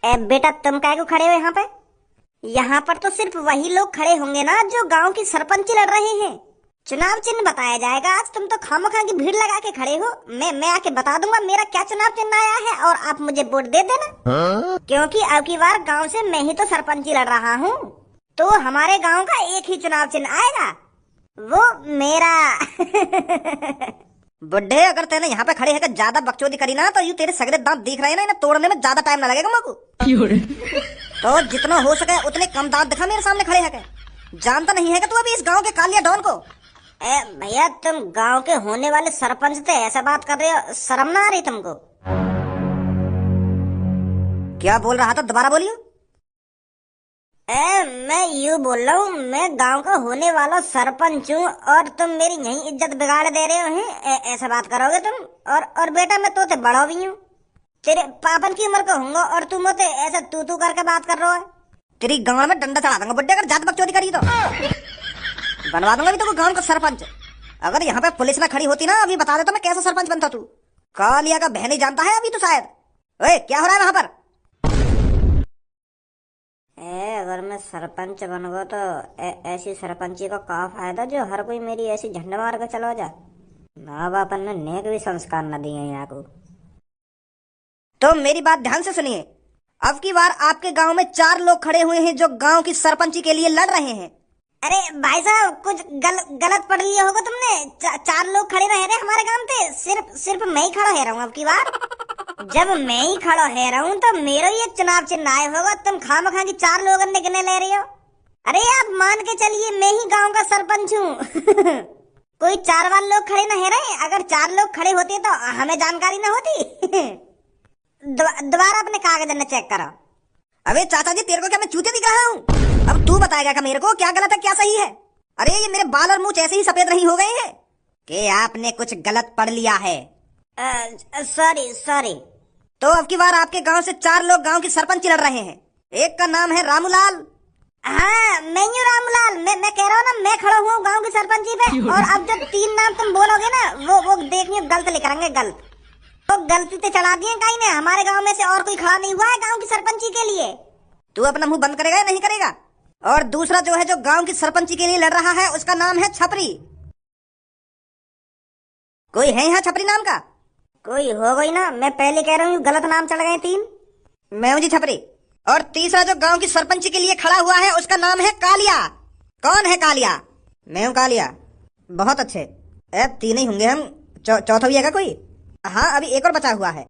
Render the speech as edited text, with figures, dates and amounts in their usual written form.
बेटा तुम काहे को खड़े हो यहाँ पे? यहाँ पर तो सिर्फ वही लोग खड़े होंगे ना जो गांव की सरपंची लड़ रहे हैं। चुनाव चिन्ह बताया जाएगा आज। तुम तो खामखा की भीड़ लगा के खड़े हो। मैं आके बता दूंगा मेरा क्या चुनाव चिन्ह आया है और आप मुझे वोट दे देना। क्योंकि अब की बार गांव से मैं ही तो सरपंची लड़ रहा हूँ, तो हमारे गांव का एक ही चुनाव चिन्ह आएगा, वो मेरा। बुड्ढे, अगर तेने यहाँ पे खड़े होकर ज्यादा बकचोदी करी ना तो यूं तेरे सगरे दांत दिख रहे हैं ना, इन्हें तोड़ने में ज्यादा टाइम ना लगेगा मको। तो जितना हो सके उतने कम दांत दिखा मेरे सामने खड़े होकर। जानता नहीं है कि तू अभी इस गांव के कालिया डॉन को? भैया तुम गांव के होने वाले सरपंच थे, ऐसा बात कर रहे हो? शर्म ना आ रही तुमको? क्या बोल रहा था, दोबारा बोलियो। मैं यूँ बोल रहा हूँ, मैं गांव का होने वाला सरपंच हूँ और तुम मेरी यही इज्जत बिगाड़ दे रहे हो हैं। ऐसा बात करोगे तुम? और बेटा मैं तो बड़ा भी हूँ, तेरे पापन की उम्र का हूँगा और तुम मुझे ऐसा तू करके बात कर रहे हो। तेरी गांव में डंडा चढ़ा दूंगा बुड्ढे, अगर ज्यादा बकचोदी करी तो बनवा दूंगा भी तो गांव का सरपंच। अगर यहाँ पे पुलिस ना खड़ी होती ना, अभी बता देता मैं कैसा सरपंच बनता। तू कालिया का बहन ही जानता है अभी तो शायद। ओए क्या हो रहा है वहां पर? अगर मैं सरपंच बन गो तो ऐसी सरपंची को का फायदा जो हर कोई मेरी ऐसी झंडा मार कर चलो जा। माँ बाप ने नेक भी संस्कार न दिए यहाँ को। तो मेरी बात ध्यान से सुनिए। अब की बार आपके गांव में 4 लोग खड़े हुए हैं जो गांव की सरपंची के लिए लड़ रहे हैं। अरे भाई साहब, कुछ गलत पढ़ लिया होगा तुमने। 4 लोग खड़े रह रहे हमारे गांव पे, सिर्फ मैं ही खड़ा है रहा हूँ अब की बार। जब मैं ही खड़ा है रहा हूँ तो मेरा ही एक चुनाव चिन्ह आया होगा। तुम खामखा की 4 लोग निकलने ले रहे हो। अरे आप मान के चलिए मैं ही गांव का सरपंच हूँ। कोई 4 लोग खड़े न है रहे। अगर 4 लोग खड़े होते तो हमें जानकारी न होती। दोबारा अपने कागज न चेक करो। अबे चाचा जी, तेरे को क्या मैं चूतिया दिख रहा हूँ? अब तू बताएगा क्या मेरे को क्या गलत है क्या सही है? अरे ये मेरे बाल और मुंह ऐसे ही सफेद नहीं हो गए हैं कि आपने कुछ गलत पढ़ लिया है? सॉरी। तो अब की बार आपके गांव से 4 लोग गांव की सरपंच लड़ रहे हैं। एक का नाम है रामूलाल। हाँ मैं हूँ रामूलाल। मैं कह रहा हूँ ना, मैं खड़ा हुआ हूँ गांव की सरपंची पे। और अब जब 3 नाम तुम बोलोगे ना, वो देखिए गलत लिखेंगे, गलत। तो गलती से चढ़ा दिए कहीं ने। हमारे गांव में से और कोई खड़ा नहीं हुआ है गांव की सरपंची के लिए। तू अपना मुंह बंद करेगा या नहीं करेगा? और दूसरा जो है जो गांव की सरपंची के लिए लड़ रहा है, उसका नाम है छपरी। कोई है यहाँ छपरी नाम का? कोई हो गई ना, मैं पहले कह रहा हूँ गलत नाम चढ़ गए 3। मैं हूँ जी छपरी। और तीसरा जो गांव की सरपंची के लिए खड़ा हुआ है, उसका नाम है कालिया। कौन है कालिया? मैं हूँ कालिया। बहुत अच्छे। 3 ही होंगे हम, चौथा भी है कोई? हाँ अभी एक और बचा हुआ है।